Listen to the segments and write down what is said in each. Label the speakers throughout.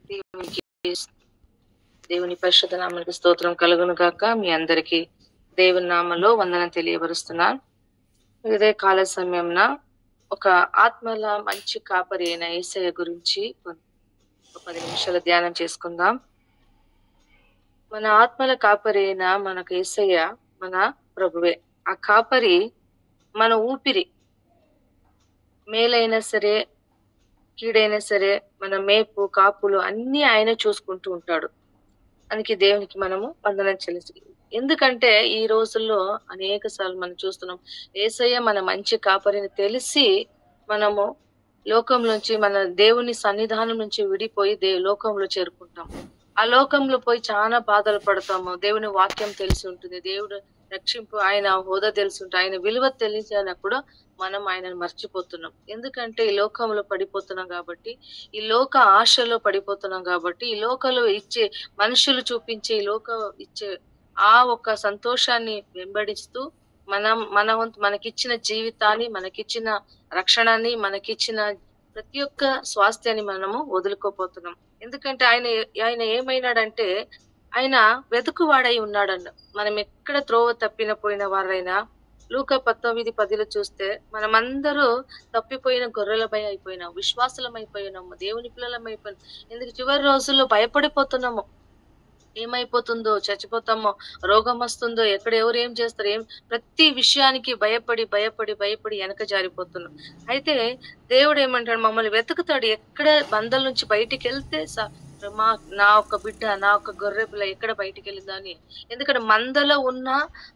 Speaker 1: దేవునికి దేవుని పరిశుద్ధ నామానికి స్తోత్రం కలుగును గాక. మీ అందరికి దేవుని నామంలో వందనం తెలియపరుస్తున్నాను. ఇదే కాల సమయంన ఒక ఆత్మల మంచి కాపరి అయిన యేసయ్య గురించి ఒక 10 నిమిషాలు ధ్యానం చేసుకుందాం. మన ఆత్మల కాపరి అయిన మనకు యేసయ్య మన ప్రభువే. ఆ కాపరి మన ఊపిరి, మేలైనా సరే కీడైనా సరే మన మేపు కాపులు అన్ని ఆయన చూసుకుంటూ ఉంటాడు. అందుకే దేవునికి మనము వందనం చెల్లించాలి. ఎందుకంటే ఈ రోజుల్లో అనేక సార్లు మనం చూస్తున్నాం, యేసయ్య మన మంచి కాపరిని తెలిసి మనము లోకంలోంచి, మన దేవుని సన్నిధానం నుంచి విడిపోయి లోకంలో చేరుకుంటాం. ఆ లోకంలో పోయి చాలా బాధలు పడతాము. దేవుని వాక్యం తెలిసి ఉంటుంది, దేవుడు రక్షింపు ఆయన హోదా తెలిసి ఉంటుంది, ఆయన విలువ తెలిసినప్పుడు మనం ఆయనను మర్చిపోతున్నాం. ఎందుకంటే ఈ లోకంలో పడిపోతున్నాం కాబట్టి, ఈ లోక ఆశలో పడిపోతున్నాం కాబట్టి, ఈ లోకంలో ఇచ్చే మనుషులు చూపించే ఈ లోక ఇచ్చే ఆ ఒక్క సంతోషాన్ని వెంబడిస్తూ మన వంతు మనకిచ్చిన జీవితాన్ని, మనకిచ్చిన రక్షణని, మనకిచ్చిన ప్రతి ఒక్క స్వాస్థ్యాన్ని మనము వదులుకోపోతున్నాం. ఎందుకంటే ఆయన ఏమైనాడంటే ఆయన వెతుకువాడై ఉన్నాడన్న. మనం ఎక్కడ త్రోవ తప్పిన పోయిన వారైనా లూకా 19:10 చూస్తే మనమందరూ తప్పిపోయిన గొర్రెలపై అయిపోయినాం, విశ్వాసులం అయిపోయినాము, దేవుని పిల్లలం అయిపోయినాం. ఎందుకు చివరి రోజుల్లో భయపడిపోతున్నాము. ఏమైపోతుందో, చచ్చిపోతామో, రోగం వస్తుందో, ఎక్కడ ఎవరు ఏం చేస్తారు, ప్రతి విషయానికి భయపడి భయపడి భయపడి వెనక జారిపోతున్నాం. అయితే దేవుడు ఏమంటాడు, మమ్మల్ని వెతుకుతాడు. ఎక్కడ బందల నుంచి బయటికి వెళ్తే నా ఒక్క బిడ్డ, నా ఒక్క గొర్రె పిల్ల ఎక్కడ బయటికి వెళ్ళిందో అని. ఎందుకంటే మందలో ఉన్న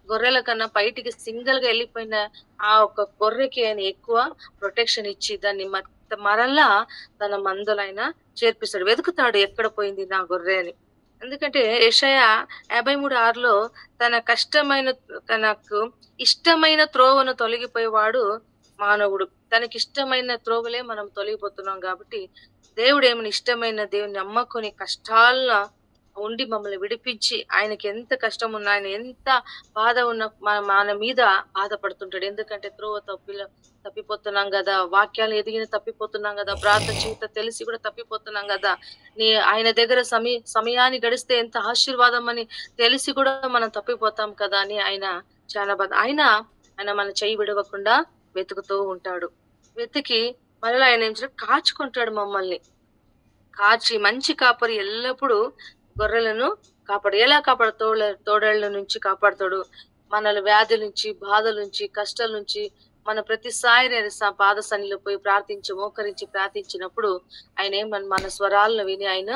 Speaker 1: గొర్రెల కన్నా బయటికి సింగిల్ గా వెళ్ళిపోయిన ఆ ఒక్క గొర్రెకి ఆయన ఎక్కువ ప్రొటెక్షన్ ఇచ్చి దాన్ని మరలా తన మందలైనా చేర్పిస్తాడు. వెతుకుతాడు ఎక్కడ పోయింది నా గొర్రె అని. ఎందుకంటే యెషయా 53:6 తనకు ఇష్టమైన త్రోవను తొలగిపోయేవాడు మానవుడు. తనకి ఇష్టమైన త్రోవలే మనం తొలగిపోతున్నాం కాబట్టి, దేవుడు ఏమైనా ఇష్టమైన దేవుని నమ్మకొని కష్టాల ఉండి మమ్మల్ని విడిపించి, ఆయనకి ఎంత కష్టం ఉన్నా, ఆయన ఎంత బాధ ఉన్న మన మీద బాధపడుతుంటాడు. ఎందుకంటే త్రోవ తప్పిపోతున్నాం కదా, వాక్యాలు ఎదిగిన తప్పిపోతున్నాం కదా, ప్రార్థన జీవితం తెలిసి కూడా తప్పిపోతున్నాం కదా, ఆయన దగ్గర సమయాన్ని గడిస్తే ఎంత ఆశీర్వాదం అని తెలిసి కూడా మనం తప్పిపోతాం కదా అని ఆయన చాలా బాధ. ఆయన మన చెయ్యి విడవకుండా వెతుకుతూ ఉంటాడు. వెతికి మరలా ఆయన ఏం చేస్తాడు, కాచుకుంటాడు మమ్మల్ని. కాచి మంచి కాపరి ఎల్లప్పుడూ గొర్రెలను కాపాడు. ఎలా కాపాడు? తోడేళ్ల నుంచి కాపాడుతాడు. మనల్ని వ్యాధుల నుంచి, బాధల నుంచి, కష్టాల నుంచి మన ప్రతిసారి పాద సన్నిధిలో పోయి మోకరించి ప్రార్థించినప్పుడు ఆయన మన స్వరాలను విని ఆయన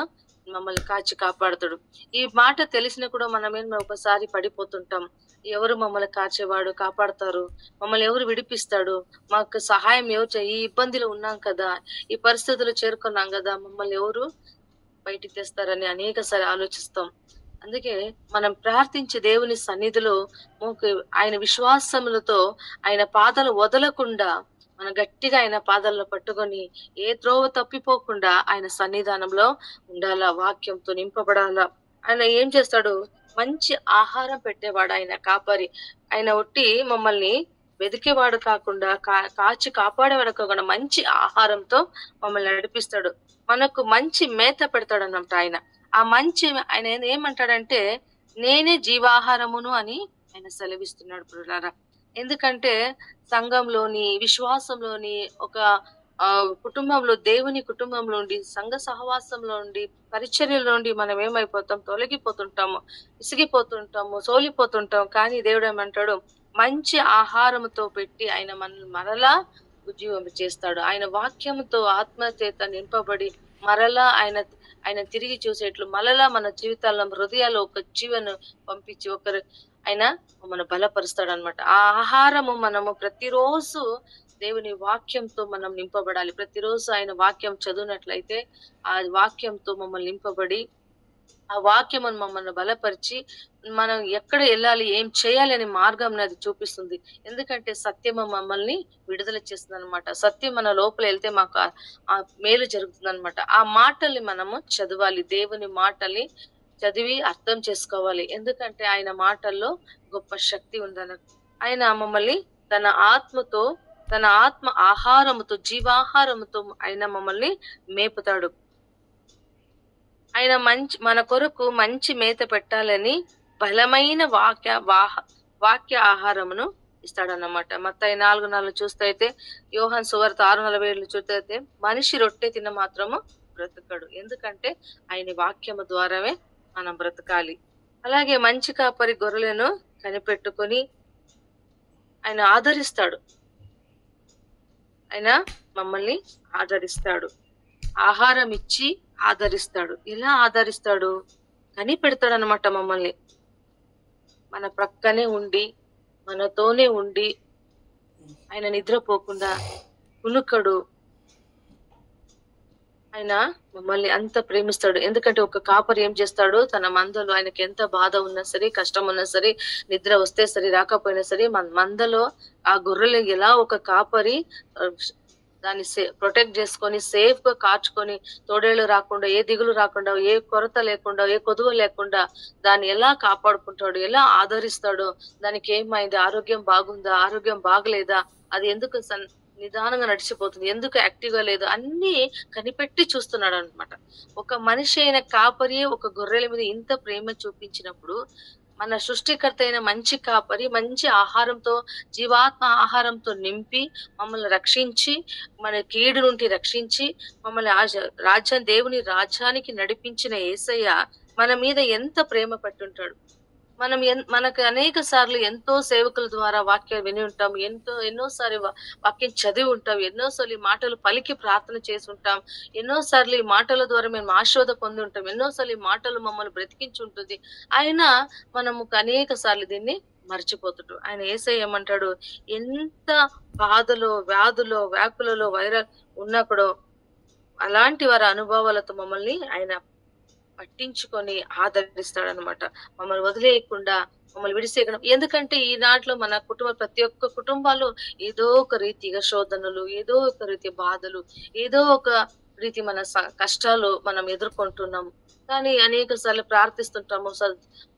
Speaker 1: మమ్మల్ని కాచి కాపాడుతాడు. ఈ మాట తెలిసిన కూడా మనమేమో ఒకసారి పడిపోతుంటాం. ఎవరు మమ్మల్ని కాచేవాడు, కాపాడతారు, మమ్మల్ని ఎవరు విడిపిస్తాడు, మాకు సహాయం ఎవరు, ఈ ఇబ్బందిలో ఉన్నాం కదా, ఈ పరిస్థితులు చేరుకున్నాం కదా, మమ్మల్ని ఎవరు బయటికి తెస్తారని అనేక సారి ఆలోచిస్తాం. అందుకే మనం ప్రార్థించే దేవుని సన్నిధిలో ఆయన విశ్వాసములతో ఆయన పాదాలు వదలకుండా మనం గట్టిగా ఆయన పాదాలను పట్టుకొని ఏ త్రోవ తప్పిపోకుండా ఆయన సన్నిధానంలో ఉండాలా, వాక్యంతో నింపబడాలా. ఆయన ఏం చేస్తాడు, మంచి ఆహారం పెట్టేవాడు ఆయన కాపరి. ఆయన ఒట్టి మమ్మల్ని వెతికేవాడు కాకుండా, కాచి కాపాడేవాడు కాకుండా మంచి ఆహారంతో మమ్మల్ని నడిపిస్తాడు. మనకు మంచి మేత పెడతాడు అన్నమాట ఆయన. ఆ మంచి ఆయన ఏమంటాడంటే, నేనే జీవాహారమును అని ఆయన సెలవిస్తున్నాడు ప్రియులారా. ఎందుకంటే సంఘంలోని, విశ్వాసంలోని, ఒక కుటుంబంలో, దేవుని కుటుంబంలో ఉండి, సంఘ సహవాసంలో ఉండి, పరిచర్యలో నుండి మనం ఏమైపోతాం, తొలగిపోతుంటాము, విసిగిపోతుంటాము, సోలిపోతుంటాం. కానీ దేవుడు ఏమంటాడు, మంచి ఆహారముతో పెట్టి ఆయన మనల్ని మరలా ఉజ్జీవం చేస్తాడు. ఆయన వాక్యముతో ఆత్మ చేత నింపబడి మరలా ఆయన తిరిగి చూసేట్లు మరలా మన జీవితాల్లో, హృదయాల్లో ఒక జీవను పంపించి ఆయన మనం బలపరుస్తాడు అనమాట. ఆ ఆహారము మనము ప్రతిరోజు దేవుని వాక్యంతో మనం నింపబడాలి. ప్రతిరోజు ఆయన వాక్యం చదివినట్లయితే ఆ వాక్యంతో మమ్మల్ని నింపబడి, ఆ వాక్యం మమ్మల్ని బలపరిచి మనం ఎక్కడ వెళ్ళాలి, ఏం చేయాలి అనే మార్గం అది చూపిస్తుంది. ఎందుకంటే సత్యము మమ్మల్ని విడుదల చేస్తుంది అనమాట. సత్యం మన లోపల వెళ్తే మాకు ఆ మేలు జరుగుతుంది అనమాట. ఆ మాటల్ని మనము చదవాలి, దేవుని మాటల్ని చదివి అర్థం చేసుకోవాలి. ఎందుకంటే ఆయన మాటల్లో గొప్ప శక్తి ఉందన్న. ఆయన మమ్మల్ని తన ఆత్మ ఆహారముతో, జీవాహారముతో ఆయన మమ్మల్ని మేపుతాడు. ఆయన మన కొరకు మంచి మేత పెట్టాలని బలమైన వాక్య ఆహారమును ఇస్తాడన్నమాట. మత్తయి 4:4 చూస్తే అయితే, యోహాను సువార్త 6:47 చూస్తే అయితే, మనిషి రొట్టె తిన్న మాత్రము బ్రతకడు. ఎందుకంటే ఆయన వాక్యము ద్వారానే మనం బ్రతకాలి. అలాగే మంచి కాపరి గొర్రెలను కనిపెట్టుకొని ఆయన ఆదరిస్తాడు. ఆయన మమ్మల్ని ఆదరిస్తాడు. ఆహారం ఇచ్చి ఆదరిస్తాడు. ఎలా ఆదరిస్తాడు? కనిపెడతాడు అన్నమాట మమ్మల్ని. మన ప్రక్కనే ఉండి, మనతోనే ఉండి, ఆయన నిద్రపోకుండా కునుకడు. ఆయన మమ్మల్ని అంత ప్రేమిస్తాడు. ఎందుకంటే ఒక కాపరి ఏం చేస్తాడు? తన మందలో ఆయనకి ఎంత బాధ ఉన్నా సరే, కష్టం ఉన్నా సరే, నిద్ర వస్తే సరే, రాకపోయినా సరే, మందలో ఆ గొర్రెలు ఎలా ఒక కాపరి దాన్ని ప్రొటెక్ట్ చేసుకొని సేఫ్ గా కాచుకొని, తోడేళ్లు రాకుండా, ఏ దిగులు రాకుండా, ఏ కొరత లేకుండా, ఏ కొదువ లేకుండా దాన్ని ఎలా కాపాడుకుంటాడు, ఎలా ఆదరిస్తాడో, దానికి ఏమైంది, ఆరోగ్యం బాగుందా, ఆరోగ్యం బాగలేదా, అది ఎందుకు నిదానంగా నడిచిపోతుంది, ఎందుకు యాక్టివ్ గా లేదు, అన్ని కనిపెట్టి చూస్తున్నాడు అనమాట. ఒక మనిషి అయిన కాపరి ఒక గొర్రెల మీద ఇంత ప్రేమ చూపించినప్పుడు, మన సృష్టికర్త అయిన మంచి కాపరి మంచి ఆహారంతో, జీవాత్మ ఆహారంతో నింపి మమ్మల్ని రక్షించి, మన కీడు నుండి రక్షించి, మమ్మల్ని దేవుని రాజ్యానికి నడిపించిన యేసయ్య మన మీద ఎంత ప్రేమ పట్టుంటాడు. మనకు అనేక సార్లు ఎంతో సేవకుల ద్వారా వాక్యం విని ఉంటాం, ఎన్నోసార్లు వాక్యం చదివి ఉంటాం, ఎన్నోసార్లు ఈ మాటలు పలికి ప్రార్థన చేసి ఉంటాం, ఎన్నోసార్లు ఈ మాటల ద్వారా మేము ఆశీర్వాద పొంది ఉంటాం, ఎన్నోసార్లు ఈ మాటలు మమ్మల్ని బ్రతికించి ఉంటుంది. అయినా మనము అనేక సార్లు దీన్ని మర్చిపోతుంటాం. ఆయన యేసయ్య ఏమంటాడు? ఎంత బాధలో, వ్యాధులో, వ్యాకులలో, ఉన్నప్పుడు అలాంటి వారి అనుభవాలతో మమ్మల్ని ఆయన పట్టించుకొని ఆదరిస్తాడనమాట. మమ్మల్ని వదిలేయకుండా, మమ్మల్ని విడిసేయడం. ఎందుకంటే ఈనాటిలో మన ప్రతి ఒక్క కుటుంబాలు ఏదో ఒక రీతిగా శోధనలు, ఏదో ఒక రీతి బాధలు, ఏదో ఒక రీతి మన కష్టాలు మనం ఎదుర్కొంటున్నాము. కానీ అనేక సార్లు ప్రార్థిస్తుంటాము,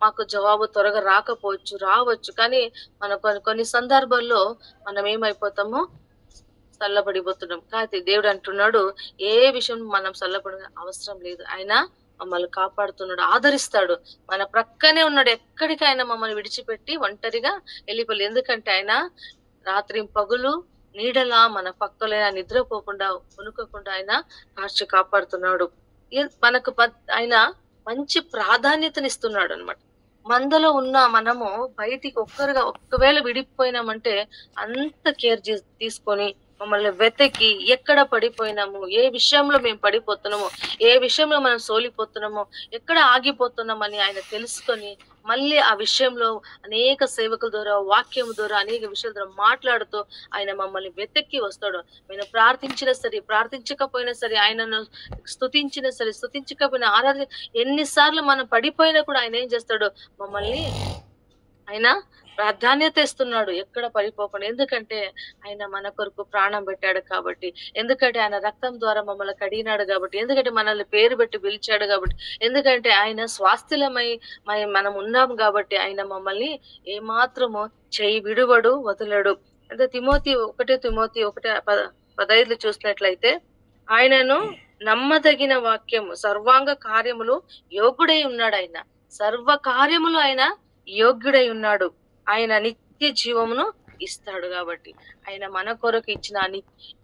Speaker 1: మాకు జవాబు త్వరగా రావచ్చు. కానీ కొన్ని సందర్భాల్లో మనం ఏమైపోతామో చల్లబడిపోతున్నాం. కానీ దేవుడు అంటున్నాడు, ఏ విషయం మనం చల్లబడ అవసరం లేదు. ఆయన మమ్మల్ని కాపాడుతున్నాడు, ఆదరిస్తాడు, మన ప్రక్కనే ఉన్నాడు. ఎక్కడికి ఆయన మమ్మల్ని విడిచిపెట్టి ఒంటరిగా వెళ్ళిపోలేదు. ఎందుకంటే ఆయన రాత్రి పగులు నీడలా మన పక్కలైన నిద్రపోకుండా, కొనుక్కోకుండా ఆయన కాపాడుతున్నాడు. మనకు ఆయన మంచి ప్రాధాన్యతనిస్తున్నాడు అనమాట. మందలో ఉన్న మనము బయటికి ఒక్కవేళ విడిపోయినామంటే అంత కేర్ తీసుకొని మమ్మల్ని వెతకి ఎక్కడ పడిపోయినాము, ఏ విషయంలో మేము పడిపోతున్నామో, ఏ విషయంలో మనం సోలిపోతున్నామో, ఎక్కడ ఆగిపోతున్నామని ఆయన తెలుసుకొని మళ్ళీ ఆ విషయంలో అనేక సేవకుల ద్వారా, వాక్యం ద్వారా, అనేక విషయాల ద్వారా మాట్లాడుతూ ఆయన మమ్మల్ని వెతక్కి వస్తాడు. మేము ప్రార్థించినా సరే, ప్రార్థించకపోయినా సరే, ఆయనను స్తుతించినా సరే, స్తుతించకపోయినా ఎన్నిసార్లు మనం పడిపోయినా కూడా ఆయన ఏం చేస్తాడు? మమ్మల్ని ఆయన ప్రాధాన్యత ఇస్తున్నాడు, ఎక్కడ పడిపోకుండా. ఎందుకంటే ఆయన మన కొరకు ప్రాణం పెట్టాడు కాబట్టి, ఎందుకంటే ఆయన రక్తం ద్వారా మమ్మల్ని కడిగినాడు కాబట్టి, ఎందుకంటే మనల్ని పేరు పెట్టి పిలిచాడు కాబట్టి, ఎందుకంటే ఆయన స్వాస్థ్యమై మనం ఉన్నాం కాబట్టి ఆయన మమ్మల్ని ఏమాత్రము చేయి విడువడు, వదలడు. అంటే తిమోతి 1:15 చూసినట్లయితే, ఆయనను నమ్మదగిన వాక్యము సర్వాంగ కార్యములు యోగ్యుడై ఉన్నాడు. ఆయన సర్వ కార్యములు ఆయన యోగ్యుడై ఉన్నాడు. ఆయన నిత్య జీవమును ఇస్తాడు కాబట్టి, ఆయన మన కొరకు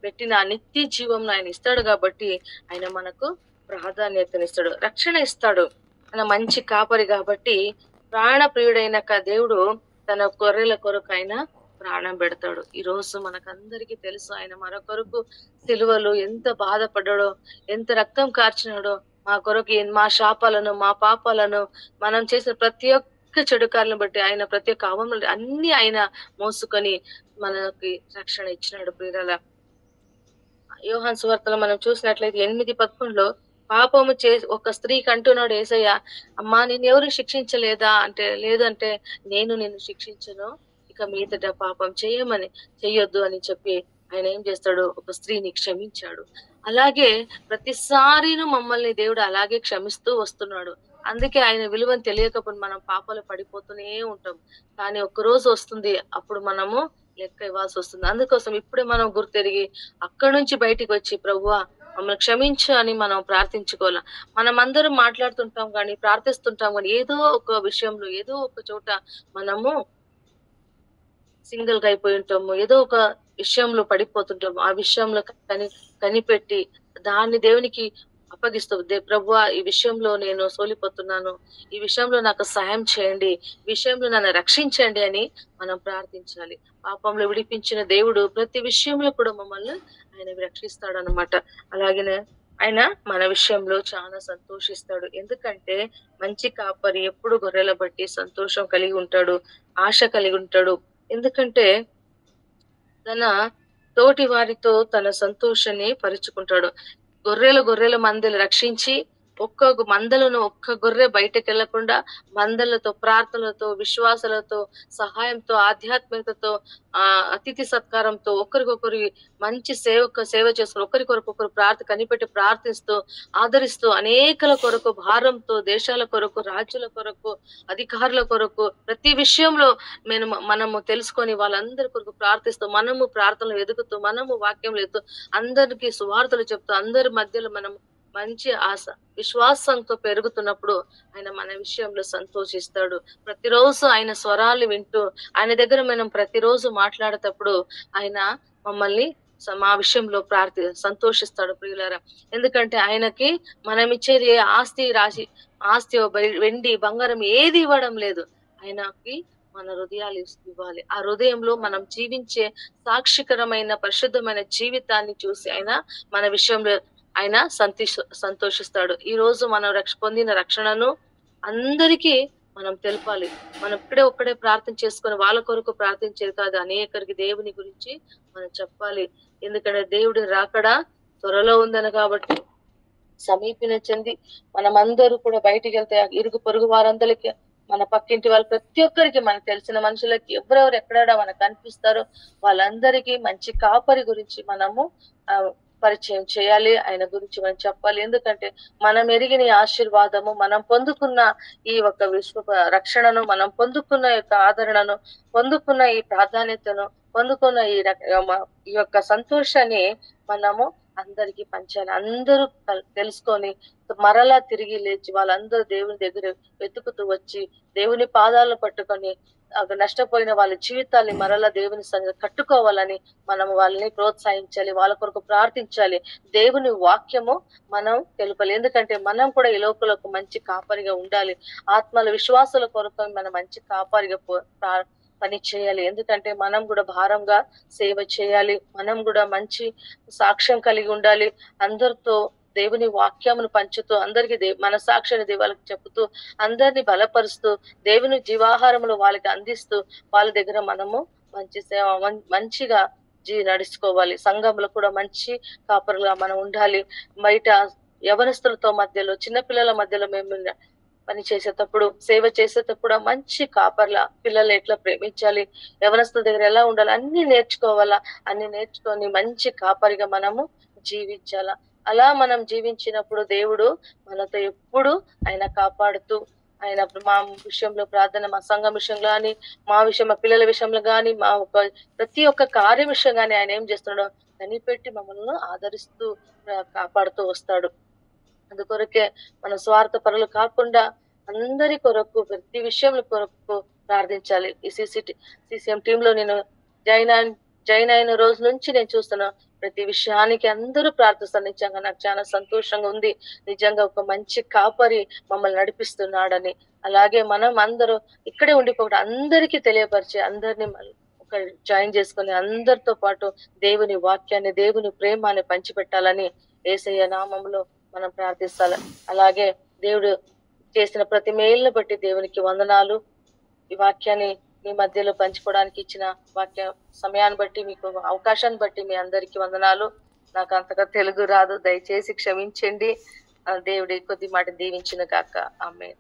Speaker 1: పెట్టిన నిత్య జీవమును ఆయన ఇస్తాడు కాబట్టి, ఆయన మనకు ప్రాధాన్యతనిస్తాడు, రక్షణ ఇస్తాడు. ఆయన మంచి కాపరి కాబట్టి, ప్రాణ ప్రియుడైన దేవుడు తన గొర్రెల కొరకు ఆయన ప్రాణం పెడతాడు. ఈ రోజు మనకందరికీ తెలుసు, ఆయన మన కొరకు సిలువలో ఎంత బాధపడ్డాడో, ఎంత రక్తం కార్చినాడో, మా కొరకు మా శాపాలను, మా పాపాలను, మనం చేసిన ప్రతి ఒక్క చెడు కార్యాలను బట్టి ఆయన ప్రతి ఒక్క అవమానాలు అన్ని ఆయన మోసుకొని మనకి రక్షణ ఇచ్చినాడు. ప్రియులారా, యోహాను సువార్తలో మనం చూసినట్లయితే 8:11 పాపము ఒక స్త్రీకి అంటున్నాడు యేసయ్య, అమ్మా నేను ఎవరు శిక్షించలేదా అంటే, లేదంటే నేను నిన్ను శిక్షించను, ఇక మీదట పాపం చెయ్యొద్దు అని చెప్పి ఆయన ఏం చేస్తాడు? ఒక స్త్రీని క్షమించాడు. అలాగే ప్రతిసారిను మమ్మల్ని దేవుడు అలాగే క్షమిస్తూ వస్తున్నాడు. అందుకే ఆయన విలువను తెలియకపోతే మనం పాపాలు పడిపోతూనే ఉంటాం. కానీ ఒక్కరోజు వస్తుంది, అప్పుడు మనము లెక్క ఇవ్వాల్సి వస్తుంది. అందుకోసం ఇప్పుడే మనం గుర్తెరిగి అక్కడి నుంచి బయటికి వచ్చి, ప్రభువా మమ్మల్ని క్షమించు అని మనం ప్రార్థించుకోవాల. మనమందరం మాట్లాడుతుంటాం గానీ, ప్రార్థిస్తుంటాం గానీ, ఏదో ఒక విషయంలో, ఏదో ఒక చోట మనము సింగిల్‌గా అయిపోయి ఉంటాము. ఏదో ఒక విషయంలో పడిపోతుంటాము. ఆ విషయంలో కనిపెట్టి దాన్ని దేవునికి అప్పగిస్తూ ప్రభువా ఈ విషయంలో నేను సోలిపోతున్నాను. ఈ విషయంలో నాకు సహాయం చేయండి. ఈ విషయంలో నన్ను రక్షించండి అని మనం ప్రార్థించాలి. పాపంలో విడిపించిన దేవుడు ప్రతి విషయంలో కూడా మమ్మల్ని ఆయన రక్షిస్తాడనమాట. అలాగనే ఆయన మన విషయంలో చాలా సంతోషిస్తాడు. ఎందుకంటే మంచి కాపరి ఎప్పుడు గొర్రెల బట్టి సంతోషం కలిగి ఉంటాడు. ఆశ కలిగి ఉంటాడు. ఎందుకంటే తన తోటి వారితో తన సంతోషాన్ని పరుచుకుంటాడు. గొర్రెల మందలు రక్షించి ఒక్క గొర్రె బయటకెళ్లకుండా మందలతో, ప్రార్థనలతో, విశ్వాసాలతో, సహాయంతో, ఆధ్యాత్మికతతో, అతిథి సత్కారంతో ఒకరికొకరు మంచి సేవ చేసుకుని ఒకరికొరకొకరు కనిపెట్టి ప్రార్థిస్తూ, ఆదరిస్తూ అనేకల కొరకు భారంతో, దేశాల కొరకు, రాజ్యాల కొరకు, అధికారుల కొరకు ప్రతి విషయంలో మనము తెలుసుకొని వాళ్ళందరి కొరకు ప్రార్థిస్తూ, మనము ప్రార్థనలు ఎదుగుతూ, మనము వాక్యంలో ఎదుగుతూ, అందరికీ సువార్తలు చెప్తూ, అందరి మధ్యలో మనం మంచి ఆశ విశ్వాసంతో పెరుగుతున్నప్పుడు ఆయన మన విషయంలో సంతోషిస్తాడు. ప్రతిరోజు ఆయన స్వరాలు వింటూ ఆయన దగ్గర మనం ప్రతిరోజు మాట్లాడేటప్పుడు ఆయన మమ్మల్ని మా విషయంలో సంతోషిస్తాడు ప్రియులారా. ఎందుకంటే ఆయనకి మనం ఇచ్చేది ఆస్తి వెండి బంగారం ఏది ఇవ్వడం లేదు. ఆయనకి మన హృదయాలు ఇవ్వాలి. ఆ హృదయంలో మనం జీవించే సాక్షికరమైన పరిశుద్ధమైన జీవితాన్ని చూసి ఆయన మన విషయంలో ఆయన సంతోషిస్తాడు. ఈ రోజు మనం పొందిన రక్షణను అందరికీ మనం తెలపాలి. మనం ఒక్కడే ప్రార్థన చేసుకొని వాళ్ళ కొరకు ప్రార్థించేది కాదు, అనేకరికి దేవుని గురించి మనం చెప్పాలి. ఎందుకంటే దేవుడి రాకడా త్వరలో ఉందని కాబట్టి సమీపించింది. మనమందరూ కూడా బయటికి వెళ్తే ఇరుగు పొరుగు వారందరికీ, మన పక్కింటి వాళ్ళు, ప్రతి ఒక్కరికి, మనకు తెలిసిన మనుషులకి, ఎవరెవరు ఎక్కడ మనకు కనిపిస్తారో వాళ్ళందరికీ మంచి కాపరి గురించి మనము పరిచయం చేయాలి. ఆయన గురించి మనం చెప్పాలి. ఎందుకంటే మనం ఎరిగిన ఆశీర్వాదము, మనం పొందుకున్న ఈ ఒక రక్షణను, మనం పొందుకున్న యొక్క ఆదరణను, పొందుకున్న ఈ ప్రాధాన్యతను, పొందుకున్న ఈ యొక్క సంతోషాన్ని మనము అందరికీ పంచాలి. అందరూ తెలుసుకొని మరలా తిరిగి లేచి వాళ్ళందరూ దేవుని దగ్గర వెతుకుతూ వచ్చి దేవుని పాదాలను పట్టుకొని నష్టపోయిన వాళ్ళ జీవితాన్ని మరలా దేవుని సంగతి కట్టుకోవాలని మనం వాళ్ళని ప్రోత్సహించాలి. వాళ్ళ కొరకు ప్రార్థించాలి. దేవుని వాక్యము మనం తెలుపాలి. ఎందుకంటే మనం కూడా ఈ లోకంలో మంచి కాపరిగా ఉండాలి. ఆత్మల విశ్వాసాల కొరకు మనం మంచి కాపరిగా పని చేయాలి. ఎందుకంటే మనం కూడా భారంగా సేవ చేయాలి. మనం కూడా మంచి సాక్ష్యం కలిగి ఉండాలి. అందరితో దేవుని వాక్యమును పంచుతూ, అందరికి మన సాక్ష్యాన్ని దేవుళ్ళకి చెబుతూ, అందరిని బలపరుస్తూ, దేవుని జీవాహారములు వాళ్ళకి అందిస్తూ, వాళ్ళ దగ్గర మనము మంచి సేవ మంచిగా నడుచుకోవాలి. సంఘంలో కూడా మంచి కాపరులుగా మనం ఉండాలి. బయట యవనస్తులతో మధ్యలో, చిన్నపిల్లల మధ్యలో మేము పని చేసేటప్పుడు, సేవ చేసేటప్పుడు మంచి కాపర్ల పిల్లలు ఎట్లా ప్రేమించాలి, యవనస్తుల దగ్గర ఎలా ఉండాలి, అన్ని నేర్చుకోవాలా. అన్ని నేర్చుకొని మంచి కాపరిగా మనము జీవించాలా. అలా మనం జీవించినప్పుడు దేవుడు మనతో ఎప్పుడు ఆయన కాపాడుతూ, ఆయన మా విషయంలో ప్రార్థన, మా సంఘం విషయంలో కానీ, మా పిల్లల విషయంలో కానీ, మా ప్రతి ఒక్క కార్య విషయం కానీ ఆయన ఏం చేస్తున్నాడో కనిపెట్టి మమ్మల్ని ఆదరిస్తూ కాపాడుతూ వస్తాడు. అందుకొరకే మన స్వార్థ పరులు కాకుండా అందరి కొరకు, ప్రతి విషయంలో కొరకు ప్రార్థించాలి. ఈ CCM టీమ్ లో నేను జాయిన్ అయిన రోజు నుంచి నేను చూస్తున్నా, ప్రతి విషయానికి అందరూ ప్రార్థిస్తారు. నిజంగా నాకు చాలా సంతోషంగా ఉంది. నిజంగా ఒక మంచి కాపరి మమ్మల్ని నడిపిస్తున్నాడని. అలాగే మనం అందరూ ఇక్కడే ఉండిపోకుండా అందరికీ తెలియపరిచి, అందరినీ ఒక జాయిన్ చేసుకుని అందరితో పాటు దేవుని వాక్యాన్ని, దేవుని ప్రేమాన్ని పంచిపెట్టాలని యేసయ్య నామములో మనం ప్రార్థిస్తాలి. అలాగే దేవుడు చేసిన ప్రతి మేలును బట్టి దేవునికి వందనాలు. ఈ వాక్యాన్ని మీ మధ్యలో పంచుకోవడానికి ఇచ్చిన వాక్య సమయాన్ని బట్టి, మీకు అవకాశాన్ని బట్టి మీ అందరికీ వందనాలు. నాకు అంతగా తెలుగు రాదు, దయచేసి క్షమించండి. దేవుడి కొద్ది మాట దీవించిన గాక. ఆమేన్.